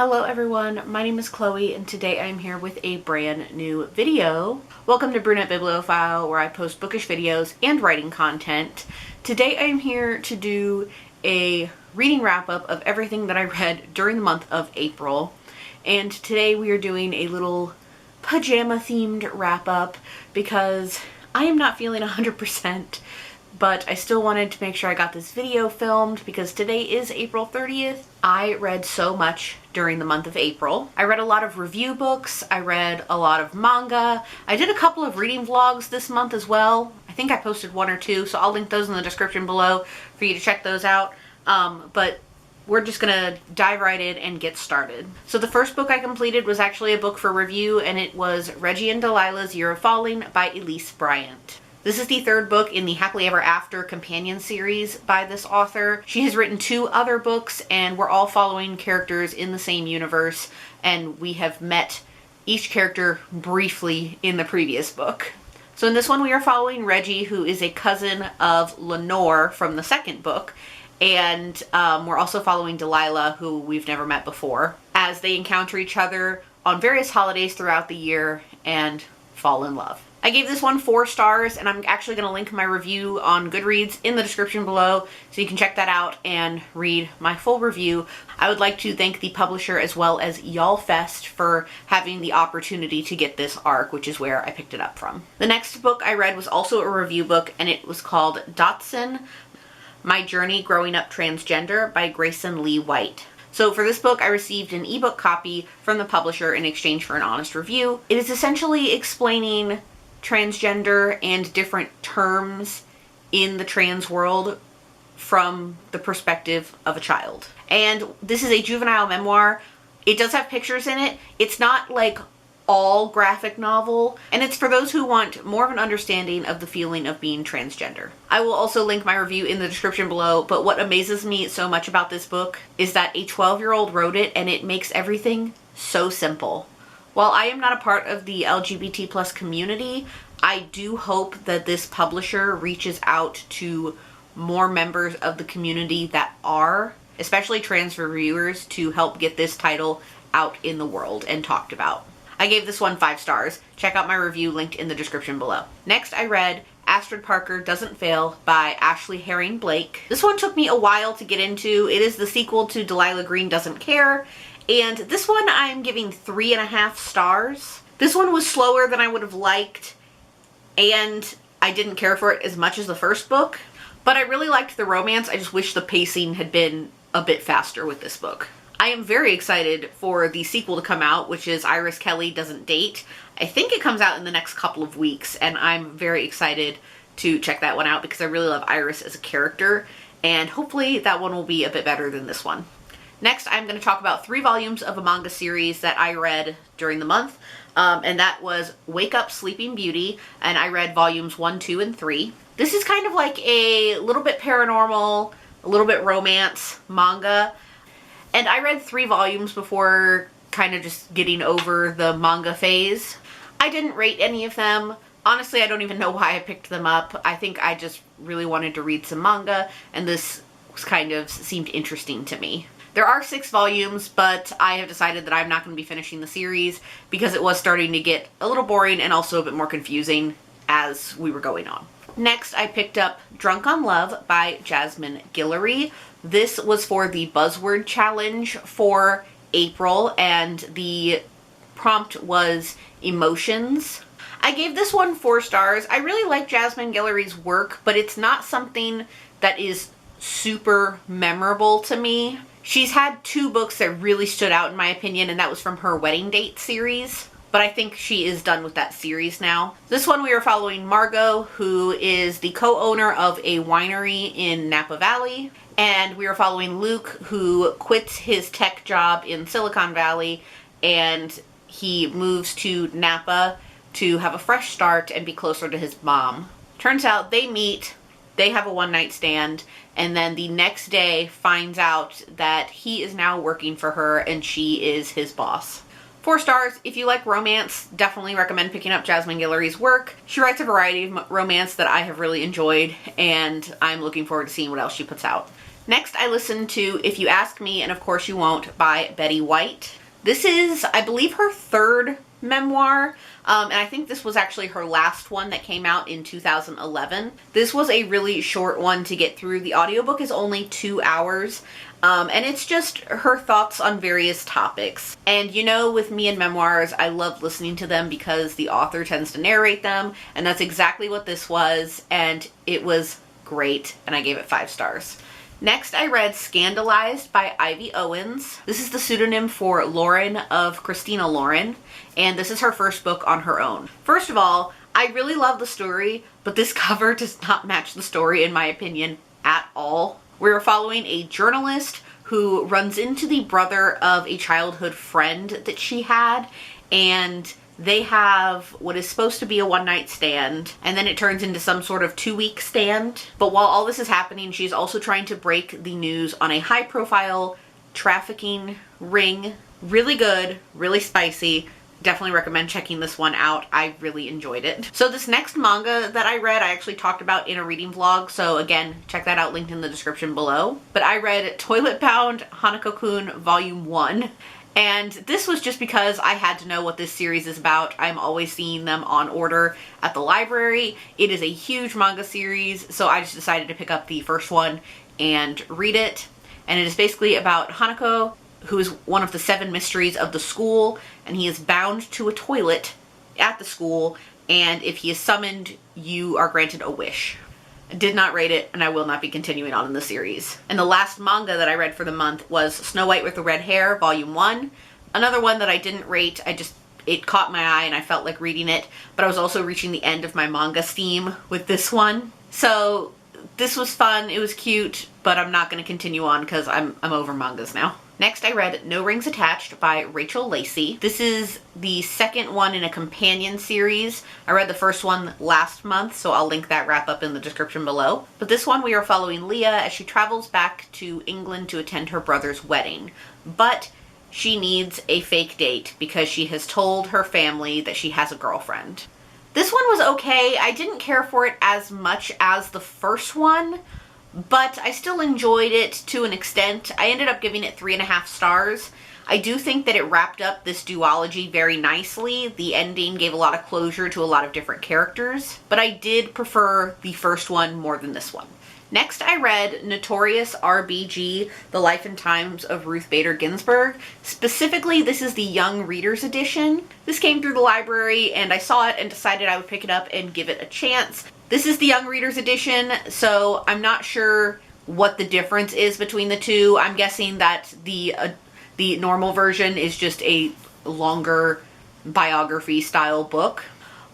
Hello everyone, my name is Chloe and today I'm here with a brand new video. Welcome to Brunette Bibliophile, where I post bookish videos and writing content. Today I'm here to do a reading wrap-up of everything that I read during the month of April. And today we are doing a little pajama-themed wrap-up because I am not feeling 100%. But I still wanted to make sure I got this video filmed because today is April 30th. I read so much during the month of April. I read a lot of review books. I read a lot of manga. I did a couple of reading vlogs this month as well. I think I posted one or two, so I'll link those in the description below for you to check those out. But we're just gonna dive right in and get started. So the first book I completed was actually a book for review, and it was Reggie and Delilah's Year of Falling by Elise Bryant. This is the third book in the Happily Ever After companion series by this author. She has written two other books, and we're all following characters in the same universe, and we have met each character briefly in the previous book. So in this one we are following Reggie, who is a cousin of Lenore from the second book, and we're also following Delilah, who we've never met before, as they encounter each other on various holidays throughout the year and fall in love. I gave this one 4 stars, and I'm actually going to link my review on Goodreads in the description below, so you can check that out and read my full review. I would like to thank the publisher as well as YALLFest for having the opportunity to get this arc, which is where I picked it up from. The next book I read was also a review book, and it was called Dotson, My Journey Growing Up Transgender by Grayson Lee White. So for this book, I received an ebook copy from the publisher in exchange for an honest review. It is essentially explaining transgender and different terms in the trans world from the perspective of a child. And this is a juvenile memoir. It does have pictures in it. It's not like all graphic novel, and it's for those who want more of an understanding of the feeling of being transgender. I will also link my review in the description below, but what amazes me so much about this book is that a 12-year-old wrote it, and it makes everything so simple. While I am not a part of the LGBT+ community, I do hope that this publisher reaches out to more members of the community that are, especially trans reviewers, to help get this title out in the world and talked about. I gave this one 5 stars. Check out my review linked in the description below. Next, I read Astrid Parker Doesn't Fail by Ashley Herring Blake. This one took me a while to get into. It is the sequel to Delilah Green Doesn't Care. And this one I'm giving 3.5 stars. This one was slower than I would have liked, and I didn't care for it as much as the first book. But I really liked the romance. I just wish the pacing had been a bit faster with this book. I am very excited for the sequel to come out, which is Iris Kelly Doesn't Date. I think it comes out in the next couple of weeks, and I'm very excited to check that one out because I really love Iris as a character, and hopefully that one will be a bit better than this one. Next, I'm going to talk about 3 volumes of a manga series that I read during the month, and that was Wake Up Sleeping Beauty, and I read volumes 1, 2, and 3. This is kind of like a little bit paranormal, a little bit romance manga, and I read 3 volumes before kind of just getting over the manga phase. I didn't rate any of them. Honestly, I don't even know why I picked them up. I think I just really wanted to read some manga, and this kind of seemed interesting to me. There are 6 volumes, but I have decided that I'm not going to be finishing the series because it was starting to get a little boring and also a bit more confusing as we were going on. Next, I picked up Drunk on Love by Jasmine Guillory. This was for the Buzzword Challenge for April, and the prompt was emotions. I gave this one 4 stars. I really like Jasmine Guillory's work, but it's not something that is super memorable to me. She's had 2 books that really stood out in my opinion, and that was from her Wedding Date series. But I think she is done with that series now. This one we are following Margot, who is the co-owner of a winery in Napa Valley. And we are following Luke, who quits his tech job in Silicon Valley, and he moves to Napa to have a fresh start and be closer to his mom. Turns out they meet, they have a one-night stand, and then the next day finds out that he is now working for her and she is his boss. 4 stars. If you like romance, definitely recommend picking up Jasmine Guillory's work. She writes a variety of romance that I have really enjoyed, and I'm looking forward to seeing what else she puts out. Next, I listened to If You Ask Me, and Of Course You Won't by Betty White. This is, I believe, her third memoir, and I think this was actually her last one that came out in 2011. This was a really short one to get through. The audiobook is only 2 hours, and it's just her thoughts on various topics. And you know, with me and memoirs, I love listening to them because the author tends to narrate them, and that's exactly what this was, and it was great, and I gave it 5 stars. Next, I read Scandalized by Ivy Owens. This is the pseudonym for Lauren of Christina Lauren, and this is her first book on her own. First of all, I really love the story, but this cover does not match the story in my opinion at all. We're following a journalist who runs into the brother of a childhood friend that she had, and they have what is supposed to be a one-night stand, and then it turns into some sort of 2-week stand. But while all this is happening, she's also trying to break the news on a high-profile trafficking ring. Really good, really spicy. Definitely recommend checking this one out. I really enjoyed it. So this next manga that I read, I actually talked about in a reading vlog, so again, check that out, linked in the description below. But I read Toilet Bound Hanako-kun Volume 1. And this was just because I had to know what this series is about. I'm always seeing them on order at the library. It is a huge manga series, so I just decided to pick up the first one and read it. And it is basically about Hanako, who is one of the 7 mysteries of the school, and he is bound to a toilet at the school, and if he is summoned, you are granted a wish. I did not rate it, and I will not be continuing on in the series. And the last manga that I read for the month was Snow White with the Red Hair, Volume 1. Another one that I didn't rate. It caught my eye and I felt like reading it, but I was also reaching the end of my manga steam with this one. So this was fun, it was cute, but I'm not going to continue on because I'm over mangas now. Next, I read No Rings Attached by Rachel Lacey. This is the second one in a companion series. I read the first one last month, so I'll link that wrap up in the description below. But this one, we are following Leah as she travels back to England to attend her brother's wedding. But she needs a fake date because she has told her family that she has a girlfriend. This one was okay. I didn't care for it as much as the first one, but I still enjoyed it to an extent. I ended up giving it 3.5 stars. I do think that it wrapped up this duology very nicely. The ending gave a lot of closure to a lot of different characters, but I did prefer the first one more than this one. Next, I read Notorious RBG, The Life and Times of Ruth Bader Ginsburg. Specifically, this is the Young Readers Edition. This came through the library and I saw it and decided I would pick it up and give it a chance. This is the Young Readers Edition, so I'm not sure what the difference is between the two. I'm guessing that the normal version is just a longer biography style book.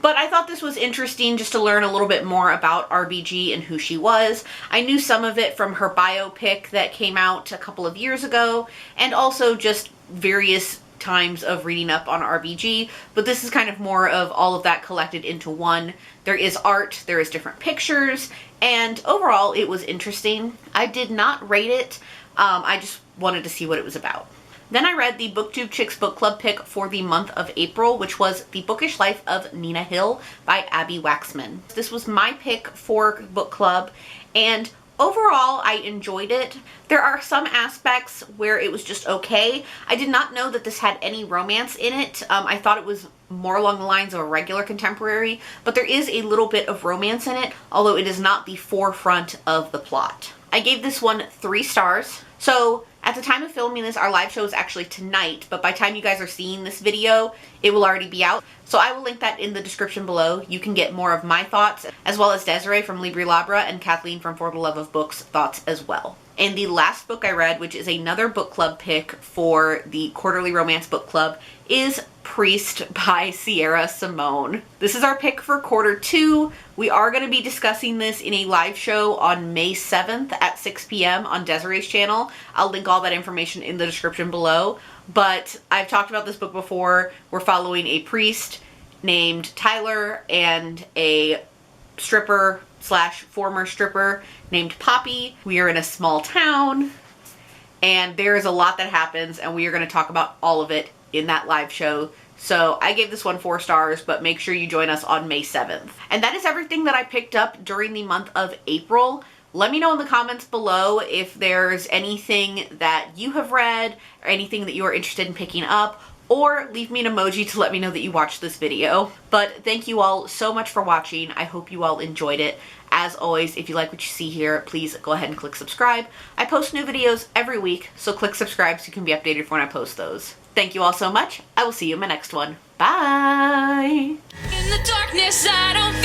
But I thought this was interesting just to learn a little bit more about RBG and who she was. I knew some of it from her biopic that came out a couple of years ago, and also just various times of reading up on RBG, but this is kind of more of all of that collected into one. There is art, there is different pictures, and overall it was interesting. I did not rate it, I just wanted to see what it was about. Then I read the BookTube Chicks book club pick for the month of April, which was The Bookish Life of Nina Hill by Abby Waxman. This was my pick for book club, and overall I enjoyed it. There are some aspects where it was just okay. I did not know that this had any romance in it. I thought it was more along the lines of a regular contemporary, but there is a little bit of romance in it, although it is not the forefront of the plot. I gave this one 3 stars. So at the time of filming this, our live show is actually tonight, but by the time you guys are seeing this video, it will already be out. So I will link that in the description below. You can get more of my thoughts, as well as Desiree from Libri Labra and Kathleen from For the Love of Books thoughts as well. And the last book I read, which is another book club pick for the Quarterly Romance Book Club, is Priest by Sierra Simone. This is our pick for quarter 2. We are going to be discussing this in a live show on May 7th at 6 p.m. on Desiree's channel. I'll link all that information in the description below. But I've talked about this book before. We're following a priest named Tyler and a stripper slash former stripper named Poppy. We are in a small town and there is a lot that happens, and we are going to talk about all of it in that live show. So I gave this one 4 stars, but make sure you join us on May 7th. And that is everything that I picked up during the month of April. Let me know in the comments below if there's anything that you have read or anything that you are interested in picking up, or leave me an emoji to let me know that you watched this video. But thank you all so much for watching. I hope you all enjoyed it. As always, if you like what you see here, please go ahead and click subscribe. I post new videos every week, so click subscribe so you can be updated for when I post those. Thank you all so much. I will see you in my next one. Bye! In the darkness, I don't